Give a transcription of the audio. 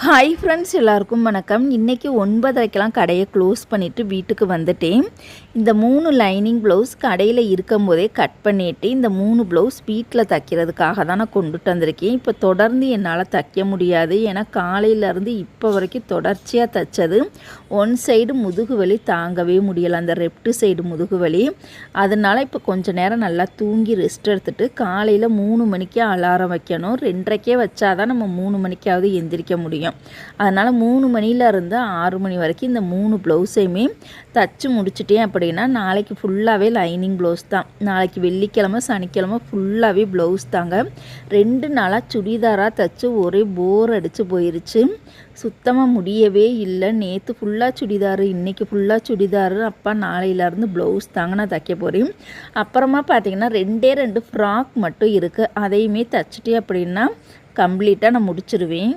Hi friends, எல்லாருக்கும் வணக்கம். இன்றைக்கி 9:30க்கெலாம் கடையை க்ளோஸ் பண்ணிவிட்டு வீட்டுக்கு வந்துட்டேன். இந்த 3 லைனிங் ப்ளவுஸ் கடையில் இருக்கும் போதே கட் பண்ணிவிட்டு இந்த 3 ப்ளவுஸ் வீட்டில் தைக்கிறதுக்காக தான் நான் கொண்டுட்டு வந்திருக்கேன். இப்போ தொடர்ந்து என்னால் தைக்க முடியாது. ஏன்னா காலையிலேருந்து இப்போ வரைக்கும் தொடர்ச்சியாக தைச்சது ஒன் சைடு முதுகு வலி தாங்கவே முடியலை, அந்த லெஃப்ட் சைடு முதுகு வலி. அதனால் இப்போ கொஞ்சம் நேரம் நல்லா தூங்கி ரெஸ்ட் எடுத்துகிட்டு காலையில் 3 மணிக்கே அலாரம் வைக்கணும். 2:30க்கே வச்சாதான் நம்ம 3 மணிக்காவது எந்திரிக்க முடியும். அதனால் 3 மணிலேருந்து 6 மணி வரைக்கும் இந்த 3 ப்ளவுஸையுமே தச்சு முடிச்சிட்டேன் அப்படின்னா நாளைக்கு ஃபுல்லாகவே லைனிங் ப்ளவுஸ் தான். நாளைக்கு வெள்ளிக்கிழமை சனிக்கிழமை ஃபுல்லாகவே ப்ளவுஸ் தாங்க. 2 நாளாக சுடிதாராக தச்சு ஒரே போர் அடித்து போயிருச்சு. சுத்தமாக முடியவே இல்லை. நேற்று ஃபுல்லாக சுடிதாரு, இன்றைக்கி ஃபுல்லாக சுடிதாரு. அப்பா நாளையிலேருந்து ப்ளவுஸ் தாங்க நான் தைக்க போகிறேன். அப்புறமா பார்த்திங்கன்னா 2 ஃப்ராக் மட்டும் இருக்குது. அதையுமே தச்சுட்டே அப்படின்னா கம்ப்ளீட்டாக நான் முடிச்சிடுவேன்.